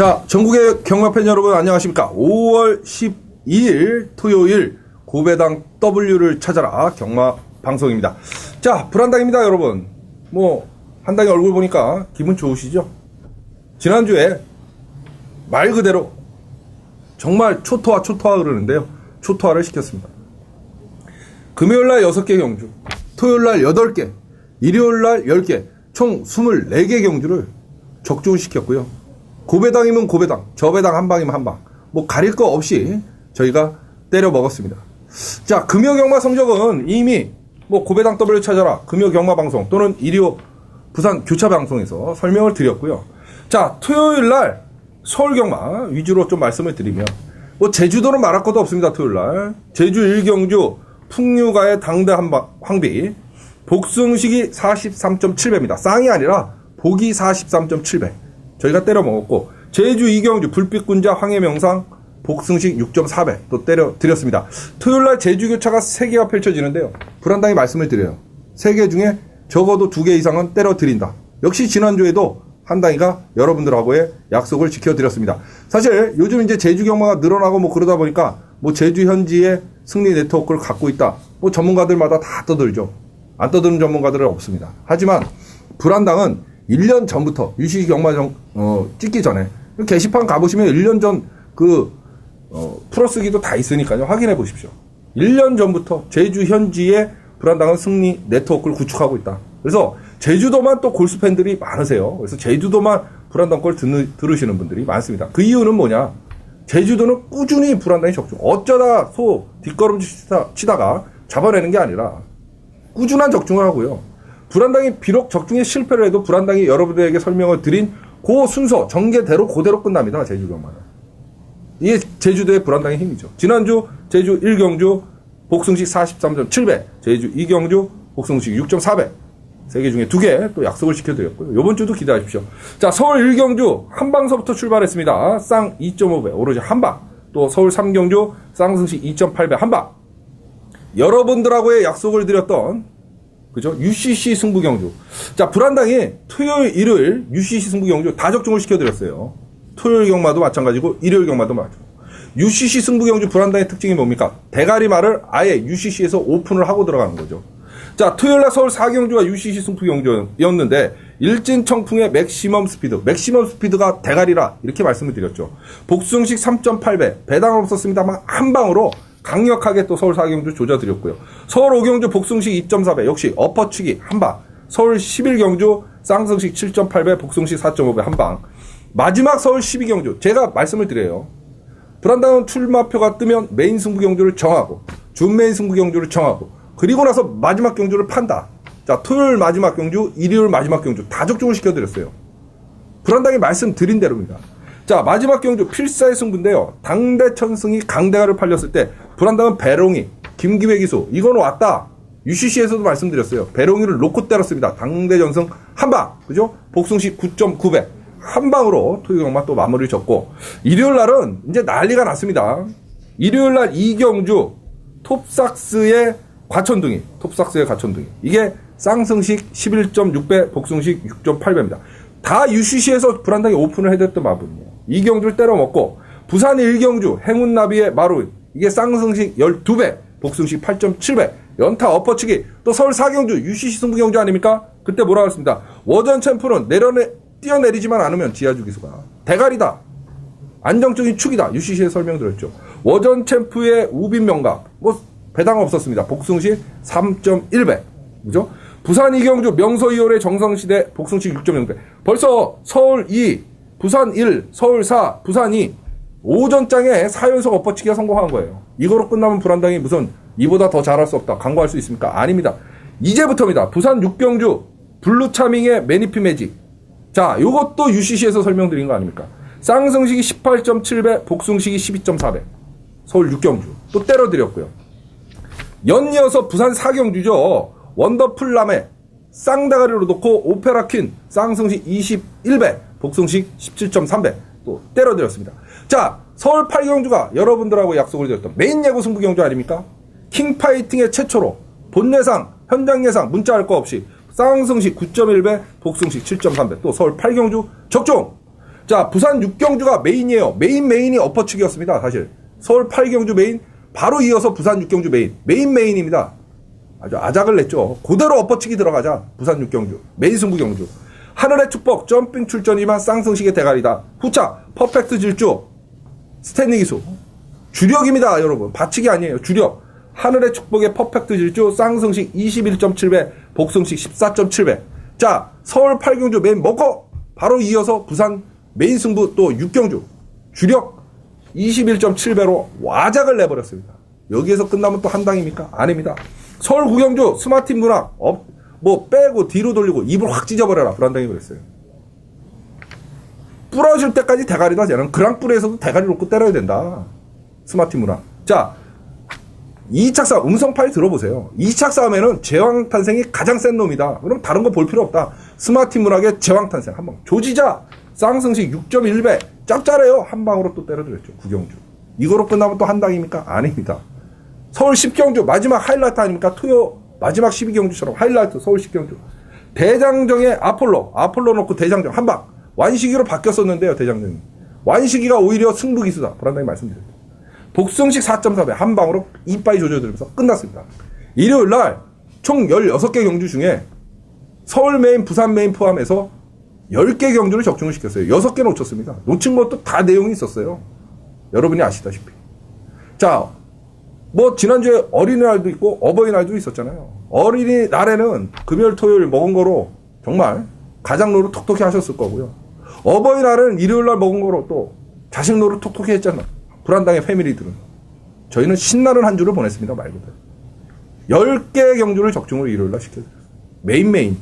자, 전국의 경마팬 여러분 안녕하십니까? 5월 12일 토요일 고배당 W를 찾아라 경마 방송입니다. 자, 불안당입니다, 여러분. 한 당의 얼굴 보니까 기분 좋으시죠? 지난주에 말 그대로 정말 초토화 그러는데요. 초토화를 시켰습니다. 금요일날 6개 경주, 토요일날 8개, 일요일날 10개, 총 24개 경주를 적중시켰고요. 고배당이면 고배당, 저배당 한방이면 한방, 가릴 거 없이 저희가 때려 먹었습니다. 자, 금요 경마 성적은 이미 고배당 W 찾아라 금요 경마 방송 또는 일요 부산 교차 방송에서 설명을 드렸고요. 자, 토요일날 서울 경마 위주로 좀 말씀을 드리면 제주도는 말할 것도 없습니다. 토요일날 제주 1경주 풍류가의 당대 황비 복승식이 43.7배입니다. 쌍이 아니라 복이 43.7배 저희가 때려 먹었고, 제주 2경주 불빛군자 황해명상 복승식 6.4배 또 때려 드렸습니다. 토요일날 제주 교차가 3개가 펼쳐지는데요. 불안당히 말씀을 드려요. 3개 중에 적어도 2개 이상은 때려 드린다. 역시 지난주에도 한당이가 여러분들하고의 약속을 지켜드렸습니다. 사실 요즘 이제 제주 경마가 늘어나고 그러다 보니까 제주 현지의 승리 네트워크를 갖고 있다. 전문가들마다 다 떠들죠. 안 떠드는 전문가들은 없습니다. 하지만 불안당은 1년 전부터 UCC 경마 찍기 전에 게시판 가보시면 1년 전 풀어쓰기도 다 있으니까요. 확인해 보십시오. 1년 전부터 제주 현지의 불안당은 승리 네트워크를 구축하고 있다. 그래서 제주도만 또 골수 팬들이 많으세요. 그래서 제주도만 불안당 걸 들으시는 분들이 많습니다. 그 이유는 뭐냐? 제주도는 꾸준히 불안당이 적중. 어쩌다 소 뒷걸음질 치다가 잡아내는 게 아니라 꾸준한 적중을 하고요. 불안당이 비록 적중에 실패를 해도 불안당이 여러분들에게 설명을 드린 그 순서 전개대로 그대로 끝납니다. 제주 경마는. 이게 제주도의 불안당의 힘이죠. 지난주 제주 1경주 복승식 43.7배, 제주 2경주 복승식 6.4배, 3개 중에 2개 또 약속을 지켜드렸고요. 이번 주도 기대하십시오. 자, 서울 1경주 한방서부터 출발했습니다. 쌍 2.5배 오로지 한방. 또 서울 3경주 쌍승식 2.8배 한방. 여러분들하고의 약속을 드렸던 그죠? UCC 승부경주. 자, 불안당이 토요일, 일요일 UCC 승부경주 다 적중을 시켜드렸어요. 토요일 경마도 마찬가지고 일요일 경마도 마찬가지고. UCC 승부경주 불안당의 특징이 뭡니까? 대가리말을 아예 UCC에서 오픈을 하고 들어가는 거죠. 자, 토요일날 서울 4경주가 UCC 승부경주였는데 일진 청풍의 맥시멈 스피드가 대가리라 이렇게 말씀을 드렸죠. 복승식 3.8배 배당 없었습니다만 한 방으로 강력하게 또 서울 4경주 조져드렸고요. 서울 5경주 복승식 2.4배 역시 엎어치기 한방. 서울 11경주 쌍승식 7.8배 복승식 4.5배 한방. 마지막 서울 12경주 제가 말씀을 드려요. 불안당은 출마표가 뜨면 메인 승부경주를 정하고 준메인 승부경주를 정하고 그리고 나서 마지막 경주를 판다. 자, 토요일 마지막 경주, 일요일 마지막 경주 다 적중을 시켜드렸어요. 불안당이 말씀드린 대로입니다. 자, 마지막 경주 필사의 승부인데요. 당대 천승이 강대가를 팔렸을 때 불안당은 배롱이, 김기회 기수 이건 왔다. UCC에서도 말씀드렸어요. 배롱이를 놓고 때렸습니다. 당대 전승 한방, 그죠? 복승식 9.9배 한방으로 토요 경마 또 마무리를 졌고, 일요일 날은 이제 난리가 났습니다. 일요일 날 2경주 톱삭스의 과천둥이 이게 쌍승식 11.6배 복승식 6.8배입니다. 다 UCC에서 불안당이 오픈을 해줬던 마블이에요. 2경주를 때려먹고 부산 1경주 행운나비의 마루 이게 쌍승식 12배 복승식 8.7배 연타 엎어치기. 또 서울 4경주 UCC 승부경주 아닙니까? 그때 뭐라고 했습니다. 워전 챔프는 뛰어내리지만 않으면 지하주 기수가 대가리다. 안정적인 축이다. UCC에 설명드렸죠. 워전 챔프의 우빈 명각 배당 없었습니다. 복승식 3.1배 그죠? 부산 2경주 명서 2월의 정성시대 복승식 6.0배. 벌써 서울 2, 부산 1, 서울 4, 부산 2 오전장에 4연속 엎어치기가 성공한 거예요. 이거로 끝나면 불안당이 무슨 이보다 더 잘할 수 없다 광고할 수 있습니까? 아닙니다. 이제부터입니다. 부산 6경주 블루차밍의 매니피 매직. 자, 요것도 UCC에서 설명드린 거 아닙니까? 쌍승식이 18.7배 복승식이 12.4배 서울 6경주 또 때려드렸고요. 연이어서 부산 4경주죠. 원더풀남의 쌍다가리로 놓고 오페라퀸 쌍승식 21배 복승식 17.3배 또 때려드렸습니다. 자, 서울 8경주가 여러분들하고 약속을 드렸던 메인 예고 승부경주 아닙니까? 킹파이팅의 최초로 본 예상, 현장 예상 문자 할 거 없이 쌍승식 9.1배 복승식 7.3배 또 서울 8경주 적중. 자, 부산 6경주가 메인이에요. 메인이 엎어치기였습니다. 사실. 서울 8경주 메인, 바로 이어서 부산 6경주 메인입니다. 아주 아작을 냈죠. 그대로 엎어치기 들어가자. 부산 6경주. 메인 승부 경주. 하늘의 축복, 점핑 출전이만 쌍승식의 대가리다. 후차, 퍼펙트 질주, 스탠딩 기수. 주력입니다, 여러분. 받치기 아니에요. 주력. 하늘의 축복의 퍼펙트 질주, 쌍승식 21.7배, 복승식 14.7배. 자, 서울 8경주 메인 먹고, 바로 이어서 부산 메인 승부 또 6경주. 주력 21.7배로 와작을 내버렸습니다. 여기에서 끝나면 또 한당입니까? 아닙니다. 서울 9경주 스마트팀 문학 빼고 뒤로 돌리고 입을 확 찢어버려라. 불안당이 그랬어요. 부러질 때까지 대가리다. 쟤는 그랑뿔에서도 대가리 놓고 때려야 된다. 스마트팀 문학. 자, 2차 싸움 음성 파일 들어보세요. 2차 싸움에는 제왕 탄생이 가장 센 놈이다. 그럼 다른 거 볼 필요 없다. 스마트팀 문학의 제왕 탄생 한방. 조지자 쌍승식 6.1배 짭짤해요. 한 방으로 또 때려드렸죠. 9경주. 이거로 끝나면 또 한당입니까? 아닙니다. 서울 10경주 마지막 하이라이트 아닙니까? 토요 마지막 12경주처럼 하이라이트 서울 10경주. 대장정의 아폴로 놓고 대장정 한방. 완식이로 바뀌었었는데요. 대장정이. 완식이가 오히려 승부기수다. 불안당히 말씀드렸죠. 복승식 4.4배 한 방으로 이빠이 조져들면서 끝났습니다. 일요일날 총 16개 경주 중에 서울 메인, 부산 메인 포함해서 10개 경주를 적중을 시켰어요. 6개 놓쳤습니다. 놓친 것도 다 내용이 있었어요. 여러분이 아시다시피. 자, 지난주에 어린이날도 있고 어버이날도 있었잖아요. 어린이날에는 금요일, 토요일 먹은 거로 정말 가장 노릇 톡톡히 하셨을 거고요. 어버이날은 일요일날 먹은 거로 또 자식 노릇 톡톡히 했잖아요. 불안당의 패밀리들은. 저희는 신나는 한 주를 보냈습니다. 말 그대로. 10개 경주를 적중으로 일요일날 시켜드렸어요. 메인.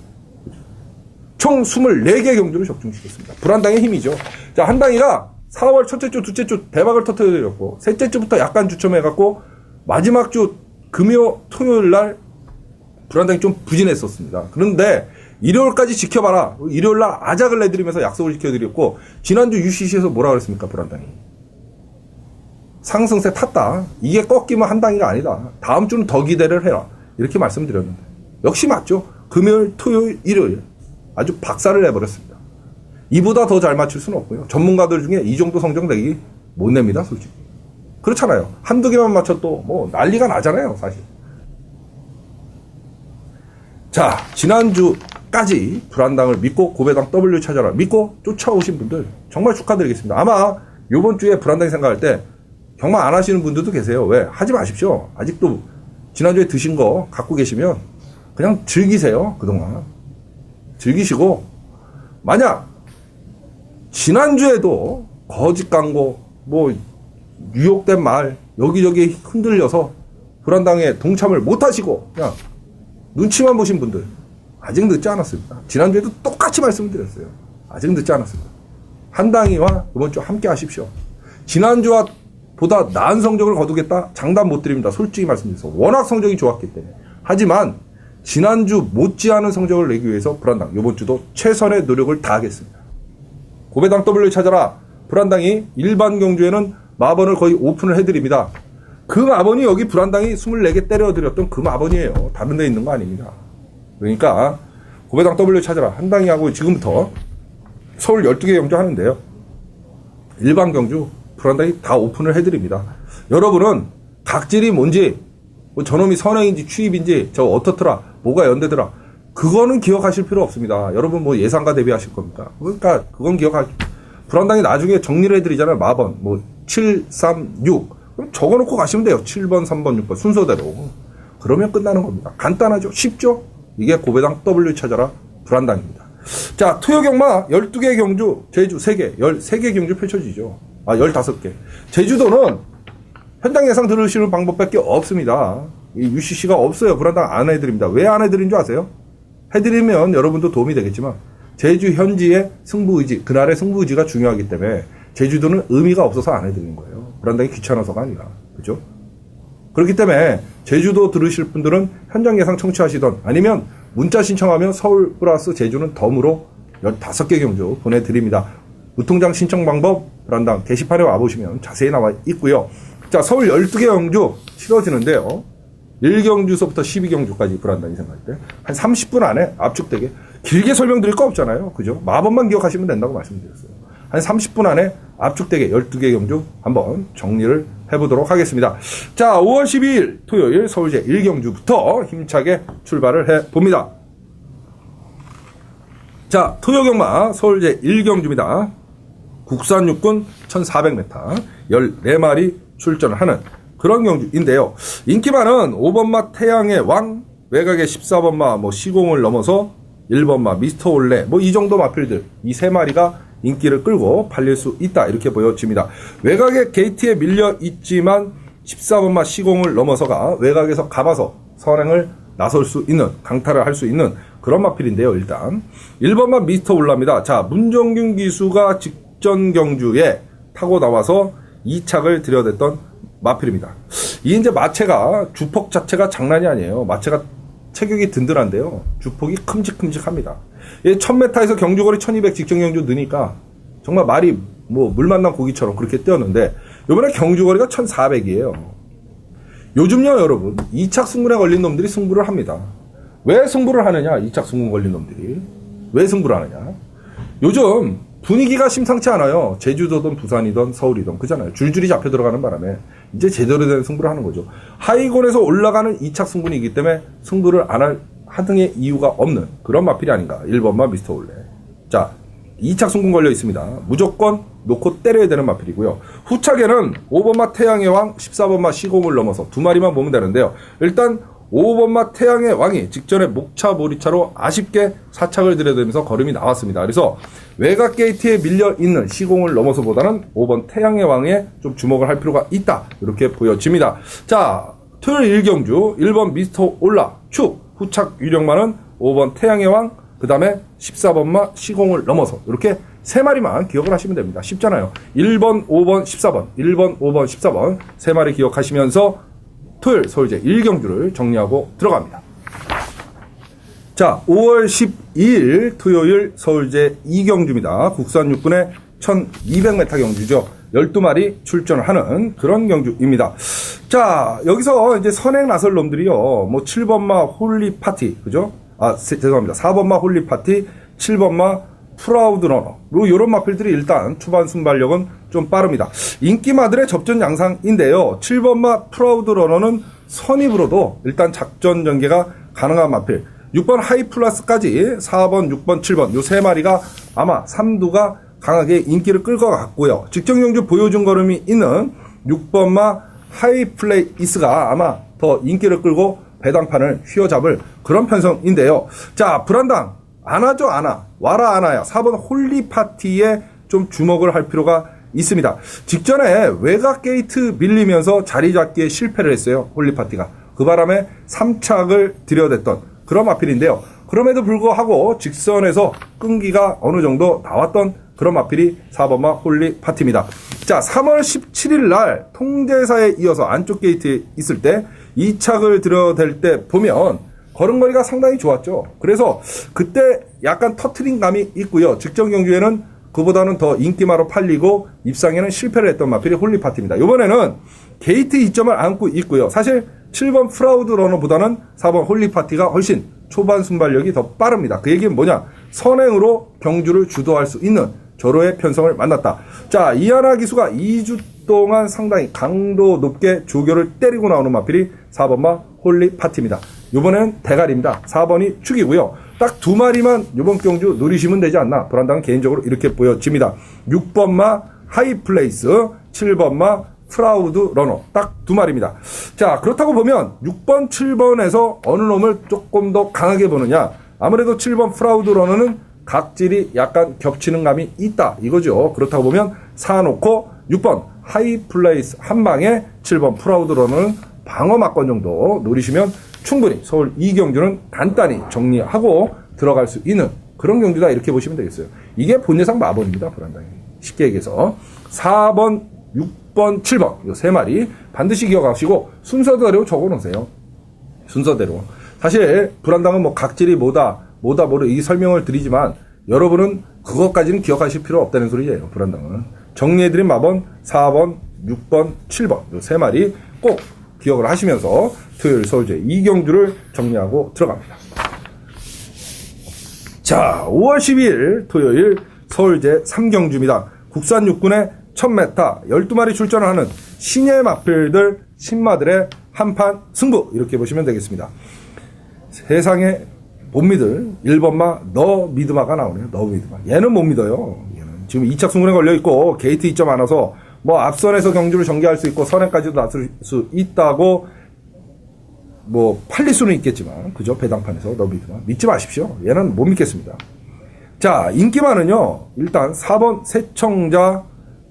총 24개 경주를 적중시켰습니다. 불안당의 힘이죠. 자, 한당이가 4월 첫째 주, 둘째 주 대박을 터뜨려드렸고, 셋째 주부터 약간 주춤해갖고, 마지막 주 금요, 토요일 날 불안당이 좀 부진했었습니다. 그런데 일요일까지 지켜봐라. 일요일 날 아작을 내드리면서 약속을 지켜드렸고, 지난주 UCC에서 뭐라 그랬습니까, 불안당이? 상승세 탔다. 이게 꺾이면 한당이가 아니다. 다음 주는 더 기대를 해라. 이렇게 말씀드렸는데. 역시 맞죠. 금요일, 토요일, 일요일. 아주 박살을 내버렸습니다. 이보다 더 잘 맞출 수는 없고요. 전문가들 중에 이 정도 성적 내기 못 냅니다, 솔직히. 그렇잖아요. 한두 개만 맞춰도 난리가 나잖아요, 사실. 자, 지난주까지 불안당을 믿고 고배당 W 찾아라 믿고 쫓아오신 분들 정말 축하드리겠습니다. 아마 요번 주에 불안당이 생각할 때 경마 안 하시는 분들도 계세요. 왜? 하지 마십시오. 아직도 지난주에 드신 거 갖고 계시면 그냥 즐기세요. 그동안. 즐기시고, 만약 지난주에도 거짓 광고, 유혹된 말 여기저기 흔들려서 불안당에 동참을 못하시고 그냥 눈치만 보신 분들 아직 늦지 않았습니다. 지난주에도 똑같이 말씀을 드렸어요. 아직 늦지 않았습니다. 한당이와 이번 주 함께 하십시오. 지난주와 보다 나은 성적을 거두겠다? 장담 못 드립니다. 솔직히 말씀드려서 워낙 성적이 좋았기 때문에. 하지만 지난주 못지않은 성적을 내기 위해서 불안당 이번 주도 최선의 노력을 다하겠습니다. 고배당 W 찾아라. 불안당이 일반 경주에는 마번을 거의 오픈을 해드립니다. 그 마번이 여기 불안당이 24개 때려드렸던 그 마번이에요. 다른 데 있는 거 아닙니다. 그러니까 고배당 W 찾아라. 한당이하고 지금부터 서울 12개 경주 하는데요. 일반 경주 불안당이 다 오픈을 해드립니다. 여러분은 각질이 뭔지, 저놈이 선행인지 추입인지, 저 어떻더라, 뭐가 연대더라, 그거는 기억하실 필요 없습니다. 여러분 예상과 대비하실 겁니까? 그러니까 그건 불안당이 나중에 정리를 해드리잖아요. 마번 7, 3, 6 그럼 적어놓고 가시면 돼요. 7번, 3번, 6번 순서대로. 그러면 끝나는 겁니다. 간단하죠? 쉽죠? 이게 고배당 W 찾아라 불안당입니다. 자, 토요경마 12개 경주, 제주 3개, 13개 경주 펼쳐지죠. 15개. 제주도는 현장 예상 들으시는 방법밖에 없습니다. 이 UCC가 없어요. 불안당 안 해드립니다. 왜 안 해드린 줄 아세요? 해드리면 여러분도 도움이 되겠지만 제주 현지의 승부의지, 그날의 승부의지가 중요하기 때문에 제주도는 의미가 없어서 안 해드리는 거예요. 불안당이 귀찮아서가 아니라. 그죠? 그렇기 때문에 제주도 들으실 분들은 현장 예상 청취하시던 아니면 문자 신청하면 서울 플러스 제주는 덤으로 15개 경주 보내드립니다. 우통장 신청 방법 불안당 게시판에 와보시면 자세히 나와 있고요. 자, 서울 12개 경주 치러지는데요. 1경주서부터 12경주까지 불안당이 생각할 때 한 30분 안에 압축되게 길게 설명드릴 거 없잖아요. 그죠? 마법만 기억하시면 된다고 말씀드렸어요. 한 30분 안에 압축되게 12개 경주 한번 정리를 해보도록 하겠습니다. 자, 5월 12일 토요일 서울제 1경주부터 힘차게 출발을 해봅니다. 자, 토요경마 서울제 1경주입니다. 국산 육군 1400m 14마리 출전을 하는 그런 경주인데요. 인기 많은 5번마 태양의 왕, 외곽의 14번마 시공을 넘어서 1번마 미스터 올레 이 정도 마필들 이 세 마리가 인기를 끌고 팔릴 수 있다 이렇게 보여집니다. 외곽의 게이트에 밀려 있지만 14번마 시공을 넘어서가 외곽에서 감아서 선행을 나설 수 있는 강타를 할 수 있는 그런 마필인데요. 일단 1번마 미스터 올라입니다. 자, 문정균 기수가 직전 경주에 타고 나와서 2착을 들여댔던 마필입니다. 이 이제 마체가 주폭 자체가 장난이 아니에요. 마체가 체격이 든든한데요. 주폭이 큼직큼직합니다. 1000m에서 경주거리 1200 직전 경주 느니까 정말 말이 물 만난 고기처럼 그렇게 뛰었는데 이번에 경주거리가 1400이에요. 요즘요 여러분 2착 승군에 걸린 놈들이 승부를 합니다. 왜 승부를 하느냐? 2착 승군 걸린 놈들이 왜 승부를 하느냐? 요즘 분위기가 심상치 않아요. 제주도든 부산이든 서울이든 그잖아요. 줄줄이 잡혀 들어가는 바람에 이제 제대로 된 승부를 하는 거죠. 하위권에서 올라가는 2착 승군이기 때문에 승부를 안 할 하등의 이유가 없는 그런 마필이 아닌가. 1번마 미스터 올레. 자, 2착 승군 걸려 있습니다. 무조건 놓고 때려야 되는 마필이고요. 후착에는 5번마 태양의 왕, 14번마 시공을 넘어서 두 마리만 보면 되는데요. 일단 5번마 태양의 왕이 직전에 목차 모리차로 아쉽게 4착을 들여대면서 걸음이 나왔습니다. 그래서 외곽 게이트에 밀려있는 시공을 넘어서보다는 5번 태양의 왕에 좀 주목을 할 필요가 있다. 이렇게 보여집니다. 자, 토요일 1경주 1번 미스터 올라 축 후착 유력만은 5번 태양의 왕 그 다음에 14번마 시공을 넘어서 이렇게 세 마리만 기억을 하시면 됩니다. 쉽잖아요. 1번, 5번, 14번 1번, 5번, 14번 세 마리 기억하시면서 토요일 서울제 1경주를 정리하고 들어갑니다. 자, 5월 12일 토요일 서울제 2경주입니다. 국산 육군의 1200m 경주죠. 12마리 출전을 하는 그런 경주입니다. 자, 여기서 이제 선행 나설 놈들이요. 7번마 홀리 파티, 그죠? 죄송합니다. 4번마 홀리 파티, 7번마 프라우드 러너. 요런 마필들이 일단 초반 순발력은 좀 빠릅니다. 인기마들의 접전 양상인데요. 7번마 프라우드 러너는 선입으로도 일단 작전 전개가 가능한 마필. 6번 하이 플러스까지 4번, 6번, 7번 요 세 마리가 아마 삼두가 강하게 인기를 끌 것 같고요. 직전 경주 보여준 걸음이 있는 6번마 하이 플레이스가 아마 더 인기를 끌고 배당판을 휘어잡을 그런 편성인데요. 자, 불안당 안 하죠, 안 와. 와라 안 와야 4번 홀리 파티에 좀 주목을 할 필요가 있습니다. 직전에 외곽 게이트 밀리면서 자리 잡기에 실패를 했어요. 홀리 파티가. 그 바람에 3착을 들여댔던 그런 마필인데요. 그럼에도 불구하고 직선에서 끈기가 어느 정도 나왔던 그런 마필이 4번마 홀리 파티입니다. 자, 3월 17일 날 통제사에 이어서 안쪽 게이트에 있을 때 2착을 들여댈 때 보면 걸음걸이가 상당히 좋았죠. 그래서 그때 약간 터트린 감이 있고요. 직전 경주에는 그보다는 더 인기마로 팔리고 입상에는 실패를 했던 마필이 홀리 파티입니다. 이번에는 게이트 2점을 안고 있고요. 사실 7번 프라우드 러너보다는 4번 홀리 파티가 훨씬 초반 순발력이 더 빠릅니다. 그 얘기는 뭐냐? 선행으로 경주를 주도할 수 있는 저로의 편성을 만났다. 자, 이하나 기수가 2주 동안 상당히 강도 높게 조교를 때리고 나오는 마필이 4번마 홀리 파티입니다. 이번에는 대가리입니다. 4번이 축이고요. 딱 두 마리만 이번 경주 노리시면 되지 않나. 불안당은 개인적으로 이렇게 보여집니다. 6번마 하이플레이스, 7번마 프라우드 러너. 딱 두 마리입니다. 자, 그렇다고 보면 6번, 7번에서 어느 놈을 조금 더 강하게 보느냐. 아무래도 7번 프라우드 러너는 각질이 약간 겹치는 감이 있다. 이거죠. 그렇다고 보면 사놓고 6번 하이플레이스 한 방에 7번 프라우드 러너는 방어 막권 정도 노리시면 충분히 서울 2경주는 간단히 정리하고 들어갈 수 있는 그런 경주다. 이렇게 보시면 되겠어요. 이게 본예상 마번입니다. 불안당히. 쉽게 얘기해서 4번, 6번, 7번 이 세 마리 반드시 기억하시고 순서대로 적어놓으세요. 순서대로. 사실 불안당은 각질이 뭐다 이 설명을 드리지만 여러분은 그것까지는 기억하실 필요 없다는 소리예요. 불안당은. 정리해드린 마번 4번, 6번, 7번 이 세 마리 꼭 기억을 하시면서 토요일 서울제 2경주를 정리하고 들어갑니다. 자, 5월 12일 토요일 서울제 3경주입니다. 국산 육군의 1000m 12마리 출전을 하는 신예 마필들 신마들의 한판 승부 이렇게 보시면 되겠습니다. 세상에 못 믿을 1번마 너 미드마가 나오네요. 너 미드마. 얘는 못 믿어요. 얘는 지금 2착 승부에 걸려있고 게이트 2점 많아서 뭐 앞선에서 경주를 전개할 수 있고 선행까지도 나설 수 있다고 뭐 팔릴 수는 있겠지만 그죠? 배당판에서 너 미드마. 믿지 마십시오. 얘는 못 믿겠습니다. 자, 인기만은요. 일단 4번 새청자,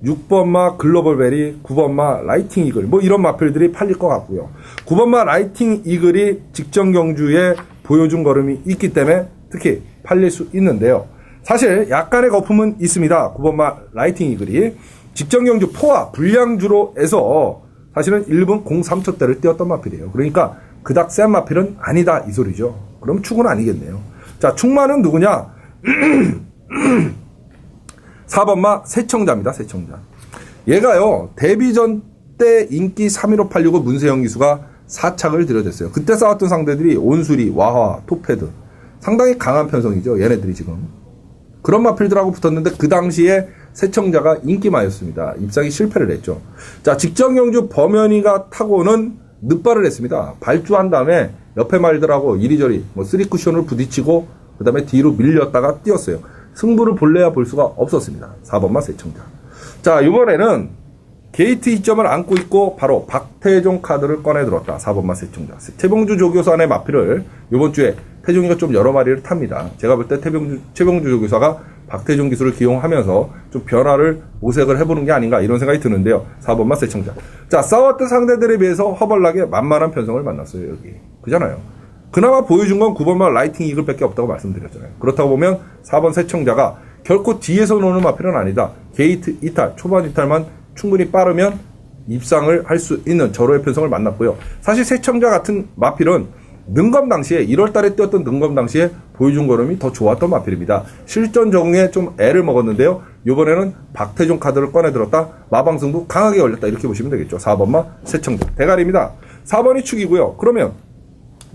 6번마 글로벌베리, 9번마 라이팅 이글 뭐 이런 마필들이 팔릴 것 같고요. 9번마 라이팅 이글이 직전 경주에 보여준 걸음이 있기 때문에 특히 팔릴 수 있는데요. 사실 약간의 거품은 있습니다. 9번마 라이팅 이글이 직전 경주 포화 불량주로에서 사실은 1분 03초대를 띄웠던 마필이에요. 그러니까 그닥 센 마필은 아니다 이 소리죠. 그럼 축은 아니겠네요. 자, 축마는 누구냐? 4번마 새청자입니다. 새청자. 얘가요. 데뷔전 때 인기 3위로 팔리고 문세영 기수가 4착을 들여댔어요. 그때 싸웠던 상대들이 온수리, 와화, 토패드. 상당히 강한 편성이죠. 얘네들이 지금. 그런 마필들하고 붙었는데 그 당시에 새청자가 인기마였습니다. 입상이 실패를 했죠. 자, 직전 경주 범현이가 타고는 늑발을 했습니다. 발주한 다음에 옆에 말들하고 이리저리 뭐 3쿠션을 부딪히고 그 다음에 뒤로 밀렸다가 뛰었어요. 승부를 볼래야 볼 수가 없었습니다. 4번마 새청자. 자, 이번에는 게이트 2점을 안고 있고 바로 박태종 카드를 꺼내 들었다. 4번마 새청자. 최병주 조교사의 마필을 이번 주에 태종이가 좀 여러 마리를 탑니다. 제가 볼 때 최병주 조교사가 박태종 기술을 기용하면서 좀 변화를 모색을 해보는 게 아닌가 이런 생각이 드는데요. 4번마 새청자. 자, 싸웠던 상대들에 비해서 허벌나게 만만한 편성을 만났어요. 여기. 그잖아요. 그나마 보여준 건 9번마 라이팅 이글밖에 없다고 말씀드렸잖아요. 그렇다고 보면 4번 새청자가 결코 뒤에서 노는 마필은 아니다. 게이트 이탈, 초반 이탈만 충분히 빠르면 입상을 할 수 있는 저로의 편성을 만났고요. 사실 새청자 같은 마필은 능검 당시에 1월 달에 뛰었던 능검 당시에 보여준 걸음이 더 좋았던 마필입니다. 실전 적응에 좀 애를 먹었는데요. 이번에는 박태종 카드를 꺼내 들었다. 마방승부 강하게 걸렸다. 이렇게 보시면 되겠죠. 4번마 새청자. 대가리입니다. 4번이 축이고요. 그러면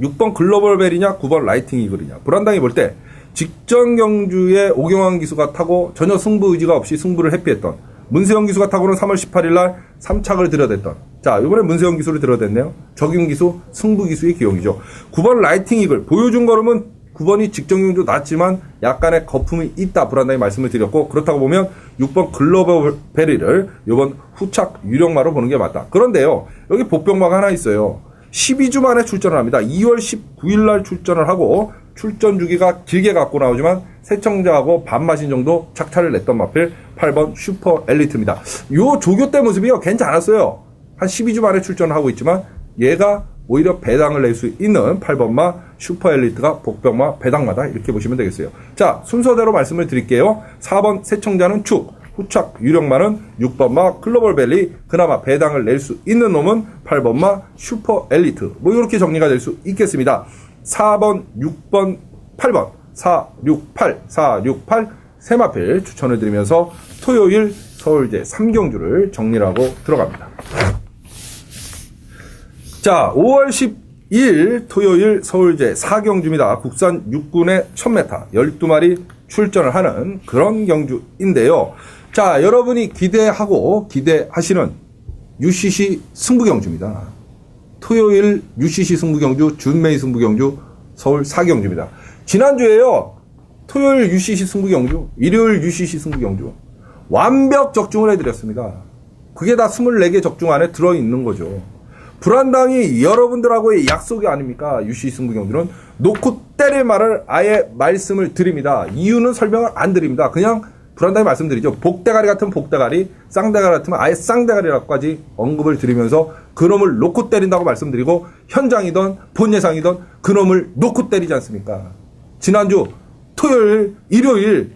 6번 글로벌벨이냐 9번 라이팅 이글이냐. 불안당이 볼 때 직전 경주에 오경환 기수가 타고 전혀 승부 의지가 없이 승부를 회피했던 문세영 기수가 타고는 3월 18일 날 3착을 들여댔던 자, 이번에 문세영 기수를 들여댔네요. 적임 기수, 승부 기수의 기용이죠. 9번 라이팅 이글 보여준 걸음은 9번이 직전 경주 낮지만 약간의 거품이 있다. 불안당히 말씀을 드렸고 그렇다고 보면 6번 글로벌벨이를 이번 후착 유력마로 보는 게 맞다. 그런데요. 여기 복병마가 하나 있어요. 12주 만에 출전을 합니다. 2월 19일 날 출전을 하고 출전 주기가 길게 갖고 나오지만 새청자하고 반마신 정도 착타를 냈던 마필 8번 슈퍼 엘리트입니다. 요 조교 때 모습이요. 괜찮았어요. 한 12주 만에 출전을 하고 있지만 얘가 오히려 배당을 낼 수 있는 8번마 슈퍼 엘리트가 복병마 배당마다 이렇게 보시면 되겠어요. 자, 순서대로 말씀을 드릴게요. 4번 새청자는 축, 후착 유력마는 6번마 글로벌벨리, 그나마 배당을 낼 수 있는 놈은 8번마 슈퍼 엘리트. 뭐 이렇게 정리가 될 수 있겠습니다. 4번, 6번, 8번, 4, 6, 8, 4, 6, 8 세마필 추천을 드리면서 토요일 서울제 3경주를 정리를 하고 들어갑니다. 자, 5월 10일 토요일 서울제 4경주입니다. 국산 육군의 1000m 12마리 출전을 하는 그런 경주인데요. 자, 여러분이 기대하고 기대하시는 UCC 승부경주입니다. 토요일 UCC 승부경주, 준메이 승부경주, 서울 4경주입니다. 지난주에요. 토요일 UCC 승부경주, 일요일 UCC 승부경주 완벽 적중을 해드렸습니다. 그게 다 24개 적중 안에 들어있는 거죠. 불안당이 여러분들하고의 약속이 아닙니까? UCC 승부경주는 놓고 때릴 말을 아예 말씀을 드립니다. 이유는 설명을 안 드립니다. 그냥 불안당히 말씀드리죠. 복대가리 같은 복대가리, 쌍대가리 같으면 아예 쌍대가리라고까지 언급을 드리면서 그놈을 놓고 때린다고 말씀드리고 현장이든 본예상이든 그놈을 놓고 때리지 않습니까? 지난주 토요일, 일요일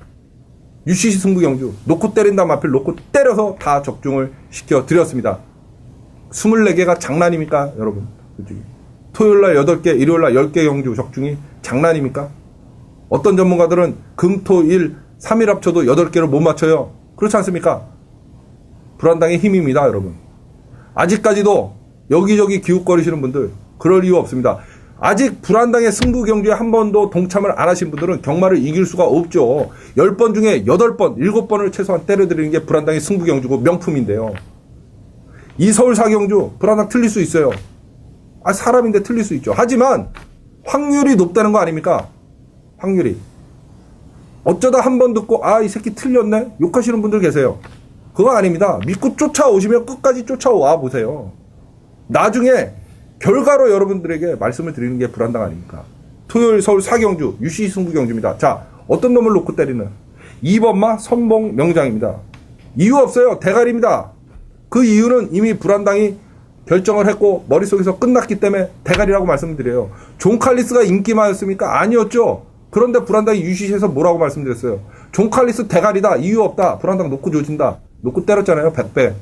UCC 승부경주 놓고 때린다 마필 놓고 때려서 다 적중을 시켜드렸습니다. 24개가 장난입니까, 여러분? 토요일날 8개, 일요일날 10개 경주 적중이 장난입니까? 어떤 전문가들은 금, 토, 일, 3일 합쳐도 8개를 못 맞춰요. 그렇지 않습니까? 불안당의 힘입니다, 여러분. 아직까지도 여기저기 기웃거리시는 분들, 그럴 이유 없습니다. 아직 불안당의 승부 경주에 한 번도 동참을 안 하신 분들은 경마를 이길 수가 없죠. 10번 중에 8번, 7번을 최소한 때려드리는 게 불안당의 승부 경주고 명품인데요. 이 서울 사경주 불안당 틀릴 수 있어요. 사람인데 틀릴 수 있죠. 하지만 확률이 높다는 거 아닙니까? 확률이. 어쩌다 한 번 듣고 이 새끼 틀렸네? 욕하시는 분들 계세요. 그거 아닙니다. 믿고 쫓아오시면 끝까지 쫓아와 보세요. 나중에 결과로 여러분들에게 말씀을 드리는 게 불안당 아닙니까? 토요일 서울 사경주 UCC 승부 경주입니다. 자, 어떤 놈을 놓고 때리는 2번마 선봉 명장입니다. 이유 없어요. 대가리입니다. 그 이유는 이미 불안당이 결정을 했고 머릿속에서 끝났기 때문에 대가리라고 말씀드려요. 존 칼리스가 인기만이었습니까? 아니었죠. 그런데 불안당이 UCC에서 뭐라고 말씀드렸어요? 존 칼리스 대가리다. 이유 없다. 불안당 놓고 조진다. 놓고 때렸잖아요. 100배.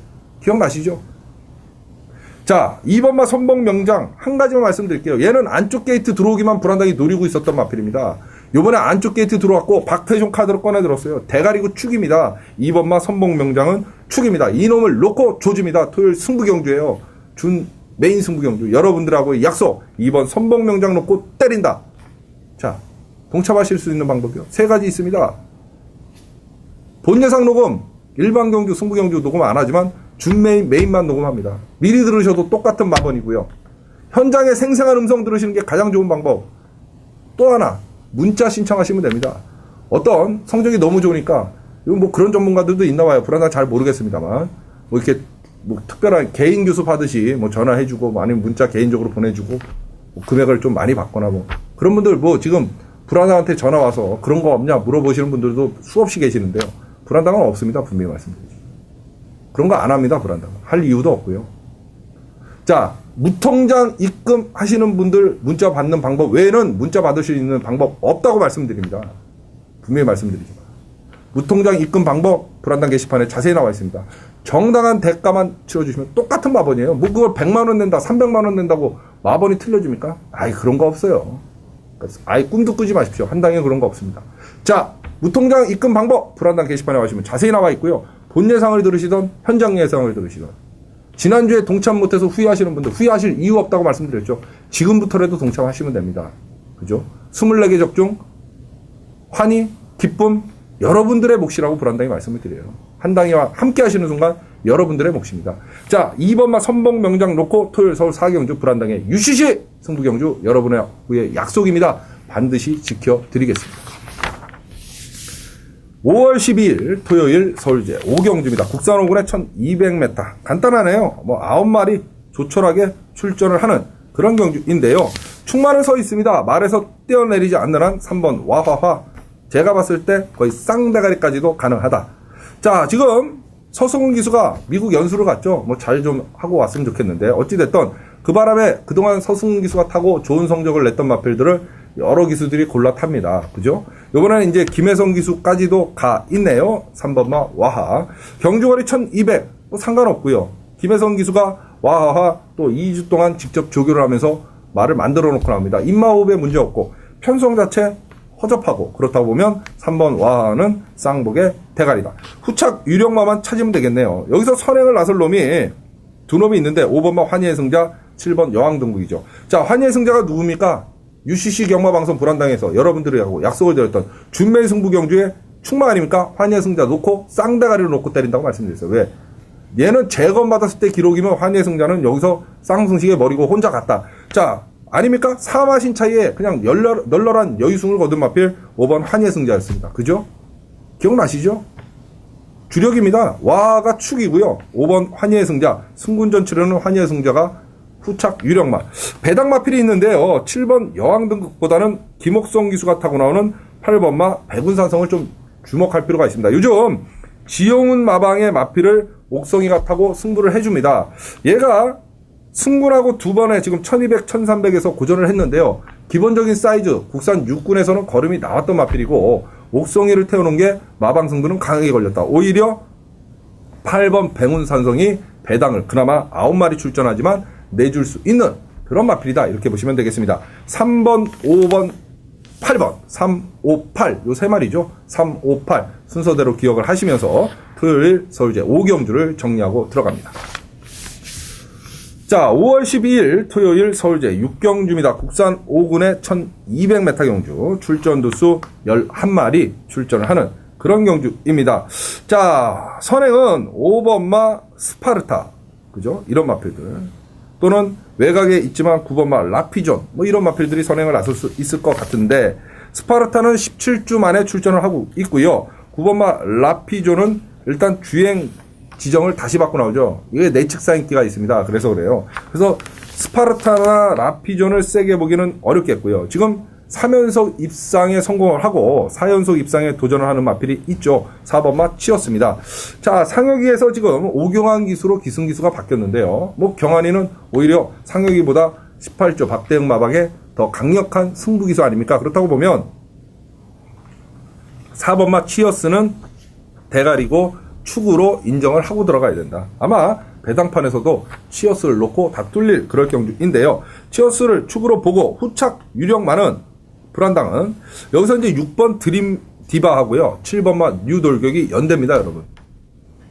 기억나시죠? 자, 2번마 선봉 명장 한 가지만 말씀드릴게요. 얘는 안쪽 게이트 들어오기만 불안당이 노리고 있었던 마필입니다. 요번에 안쪽 게이트 들어왔고 박태종 카드로 꺼내들었어요. 대가리고 축입니다. 2번마 선봉 명장은 축입니다. 이놈을 놓고 조집니다. 토요일 승부 경주예요. 준 메인 승부 경주. 여러분들하고의 약속. 2번 선봉 명장 놓고 때린다. 자, 동참하실 수 있는 방법이요. 3가지 있습니다. 본 예상 녹음, 일반 경주, 승부 경주 녹음 안 하지만 준 메인만 녹음합니다. 미리 들으셔도 똑같은 방법이고요. 현장에 생생한 음성 들으시는 게 가장 좋은 방법. 또 하나, 문자 신청하시면 됩니다. 어떤 성적이 너무 좋으니까, 이거 뭐 그런 전문가들도 있나 봐요. 불안한 잘 모르겠습니다만. 뭐 이렇게 뭐 특별한 개인 교습 하듯이 뭐 전화해주고, 뭐 아니면 문자 개인적으로 보내주고, 뭐 금액을 좀 많이 받거나 뭐. 그런 분들 뭐 지금 불안한테 전화 와서 그런 거 없냐 물어보시는 분들도 수없이 계시는데요. 불안당은 없습니다. 분명히 말씀드리죠. 그런 거 안 합니다. 불안당. 할 이유도 없고요. 자, 무통장 입금 하시는 분들 문자 받는 방법 외에는 문자 받을 수 있는 방법 없다고 말씀드립니다. 분명히 말씀드리지만. 무통장 입금 방법 불안당 게시판에 자세히 나와 있습니다. 정당한 대가만 치러주시면 똑같은 마번이에요. 뭐 그걸 100만 원 낸다, 300만 원 낸다고 마번이 틀려줍니까? 그런 거 없어요. 꿈도 꾸지 마십시오. 한 당에 그런 거 없습니다. 자, 무통장 입금 방법 불안당 게시판에 가시면 자세히 나와 있고요. 본 예상을 들으시던 현장 예상을 들으시던 지난주에 동참 못해서 후회하시는 분들 후회하실 이유 없다고 말씀드렸죠. 지금부터라도 동참하시면 됩니다. 그죠? 24개 적중 환희, 기쁨 여러분들의 몫이라고 불안당이 말씀을 드려요. 한 당이와 함께 하시는 순간 여러분들의 몫입니다. 자, 2번마 선봉 명장 놓고 토요일 서울 사경주 불안당의 UCC 승부경주 여러분의 약속입니다. 반드시 지켜드리겠습니다. 5월 12일 토요일 서울제 5경주입니다. 국산 5군의 1200m. 간단하네요. 9마리 조촐하게 출전을 하는 그런 경주인데요. 충만을 서 있습니다. 말에서 뛰어내리지 않는 한 3번 와하하. 제가 봤을 때 거의 쌍대가리까지도 가능하다. 자, 지금 서승훈 기수가 미국 연수를 갔죠. 잘 좀 하고 왔으면 좋겠는데 어찌됐든 그 바람에 그동안 서승훈 기수가 타고 좋은 성적을 냈던 마필들을 여러 기수들이 골라 탑니다. 그죠? 요번에는 이제 김혜성 기수까지도 가 있네요. 3번마 와하. 경주거리 1200. 상관없고요. 김혜성 기수가 와하하 또 2주 동안 직접 조교를 하면서 말을 만들어 놓고 나옵니다. 입마호흡에 문제 없고 편성 자체 허접하고 그렇다고 보면 3번 와하는 쌍복의 대가리다. 후착 유력마만 찾으면 되겠네요. 여기서 선행을 나설 놈이 두 놈이 있는데 5번마 환희의 승자, 7번 여왕등국이죠. 자, 환희의 승자가 누굽니까? UCC 경마방송 불안당에서 여러분들하고 약속을 드렸던 준메이 승부경주의 충마 아닙니까? 환희의 승자 놓고 쌍대가리를 놓고 때린다고 말씀드렸어요. 왜? 얘는 재검받았을 때 기록이면 환희의 승자는 여기서 쌍승식에 머리고 혼자 갔다. 자, 아닙니까? 사마신 차이에 그냥 널널한 여유승을 거둔 마필 5번 환희의 승자였습니다. 그죠? 기억나시죠? 주력입니다. 와가 축이고요. 5번 환희의 승자, 승군전 치르는 환희의 승자가 후착 유력마. 배당 마필이 있는데요. 7번 여왕등극보다는 김옥성 기수가 타고 나오는 8번마 백운산성을 좀 주목할 필요가 있습니다. 요즘 지용훈 마방의 마필을 옥성이가 타고 승부를 해줍니다. 얘가 승군하고 두 번에 지금 1200, 1300에서 고전을 했는데요. 기본적인 사이즈, 국산 6군에서는 걸음이 나왔던 마필이고 옥성이를 태워놓은 게 마방 승부는 강하게 걸렸다. 오히려 8번 백운산성이 배당을 그나마 9마리 출전하지만 내줄 수 있는 그런 마필이다. 이렇게 보시면 되겠습니다. 3번, 5번, 8번, 3, 5, 8. 요 세 마리죠. 3, 5, 8. 순서대로 기억을 하시면서 토요일 서울제 5경주를 정리하고 들어갑니다. 자, 5월 12일 토요일 서울제 6경주입니다. 국산 5군의 1200m 경주, 출전 두수 11마리 출전을 하는 그런 경주입니다. 자, 선행은 5번마 스파르타, 그죠? 이런 마필들. 또는 외곽에 있지만 9번마 라피존, 뭐 이런 마필들이 선행을 나설 수 있을 것 같은데, 스파르타는 17주 만에 출전을 하고 있고요. 9번마 라피존은 일단 주행 지정을 다시 받고 나오죠. 이게 내측사 인기가 있습니다. 그래서 그래요. 그래서 스파르타나 라피존을 세게 보기는 어렵겠고요. 지금 3연속 입상에 성공을 하고 4연속 입상에 도전을 하는 마필이 있죠. 4번마 치였습니다. 자, 상혁이에서 지금 오경환 기수로 기승기수가 바뀌었는데요. 뭐 경환이는 오히려 상혁이보다 18조 박대응 마박에 더 강력한 승부기수 아닙니까? 그렇다고 보면 4번마 치어스는 대가리고 축으로 인정을 하고 들어가야 된다. 아마 배당판에서도 치어스를 놓고 다 뚫릴 그럴 경주인데요. 치어스를 축으로 보고 후착 유력만은 불안당은 여기서 이제 6번 드림 디바하고요. 7번만 뉴돌격이 연대입니다, 여러분.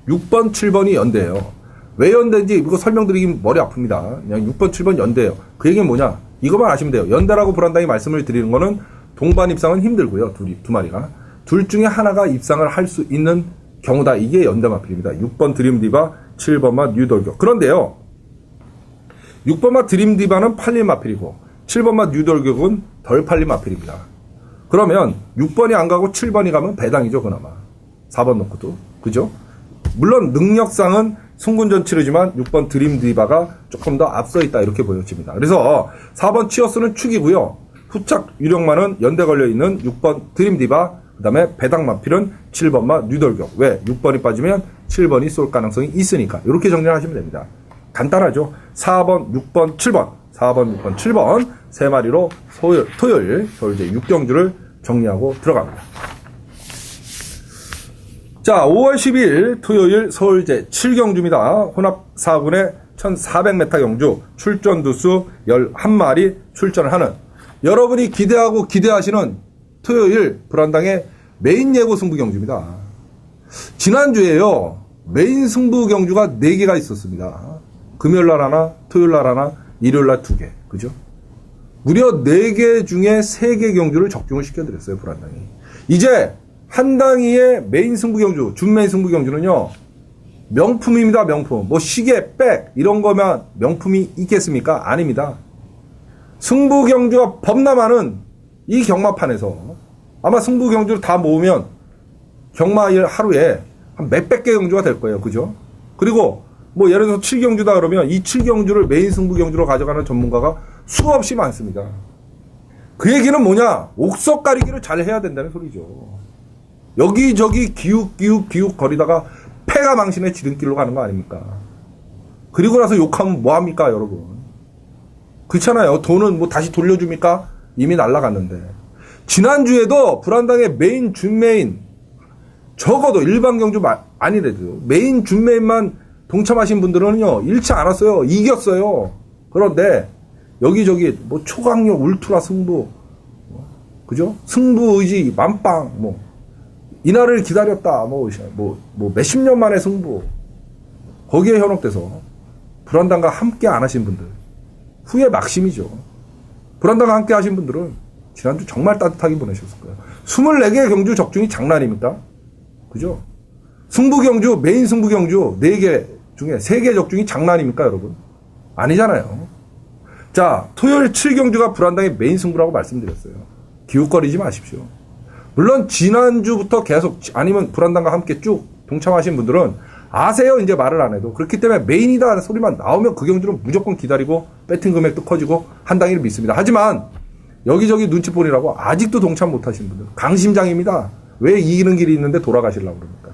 6번, 7번이 연대예요. 왜 연대인지 이거 설명드리긴 머리 아픕니다. 그냥 6번, 7번 연대예요. 그 얘기는 뭐냐? 이것만 아시면 돼요. 연대라고 불안당이 말씀을 드리는 거는 동반 입상은 힘들고요. 두 마리가. 둘 중에 하나가 입상을 할 수 있는 경우다. 이게 연대 마필입니다. 6번 드림디바, 7번마 뉴돌격. 그런데요. 6번마 드림디바는 팔린 마필이고 7번마 뉴돌격은 덜 팔린 마필입니다. 그러면 6번이 안 가고 7번이 가면 배당이죠. 그나마. 4번 놓고도. 그죠? 물론 능력상은 승군전 치르지만 6번 드림디바가 조금 더 앞서 있다. 이렇게 보여집니다. 그래서 4번 치어스는 축이고요. 후착 유력만은 연대 걸려있는 6번 드림디바, 그 다음에 배당 마필은 7번마 뉴돌격. 왜? 6번이 빠지면 7번이 쏠 가능성이 있으니까. 이렇게 정리를 하시면 됩니다. 간단하죠? 4번, 6번, 7번. 4번, 6번, 7번. 세 마리로 토요일 서울제 6경주를 정리하고 들어갑니다. 자, 5월 12일 토요일 서울제 7경주입니다. 혼합 4군의 1400m 경주, 출전 두수 11마리 출전을 하는 여러분이 기대하고 기대하시는 토요일 불안당의 메인 예고 승부 경주입니다. 지난주에요. 메인 승부 경주가 4개가 있었습니다. 금요일날 하나, 토요일날 하나, 일요일날 2개. 그죠? 무려 4개 중에 3개 경주를 적중을 시켜드렸어요. 불안당이. 이제 한 당위의 메인 승부 경주, 준메인 승부 경주는요. 명품입니다. 명품. 뭐 시계, 백 이런 거면 명품이 있겠습니까? 아닙니다. 승부 경주가 범람하는 이 경마판에서 아마 승부 경주를 다 모으면 경마일 하루에 한 몇백 개 경주가 될 거예요. 그죠? 그리고 뭐 예를 들어서 7경주다 그러면 이 7경주를 메인 승부 경주로 가져가는 전문가가 수없이 많습니다. 그 얘기는 뭐냐? 옥석 가리기를 잘 해야 된다는 소리죠. 여기저기 기웃 거리다가 폐가 망신의 지름길로 가는 거 아닙니까? 그리고 나서 욕하면 뭐합니까, 여러분? 그렇잖아요. 돈은 뭐 다시 돌려줍니까? 이미 날라갔는데. 지난주에도 불안당의 메인, 준메인, 적어도 일반 경주 아니래도 메인, 준메인만 동참하신 분들은요, 잃지 않았어요. 이겼어요. 그런데 여기저기 뭐 초강력 울트라 승부, 그죠? 승부 의지 만빵, 뭐 이날을 기다렸다, 뭐 몇십 년 만에 승부, 거기에 현혹돼서 불안당과 함께 안 하신 분들 후회 막심이죠. 불안당과 함께 하신 분들은 지난주 정말 따뜻하게 보내셨을 거예요. 24개 경주 적중이 장난입니까? 그죠? 승부 경주, 메인 승부 경주 4개 중에 3개 적중이 장난입니까, 여러분? 아니잖아요. 자, 토요일 7경주가 불안당의 메인 승부라고 말씀드렸어요. 기웃거리지 마십시오. 물론 지난주부터 계속 아니면 불안당과 함께 쭉 동참하신 분들은 아세요. 이제 말을 안 해도. 그렇기 때문에 메인이다 하는 소리만 나오면 그 경주는 무조건 기다리고 배팅 금액도 커지고 한 당위를 믿습니다. 하지만 여기저기 눈치 보느라고 아직도 동참 못하신 분들 강심장입니다. 왜 이기는 길이 있는데 돌아가시려고 그럽니까?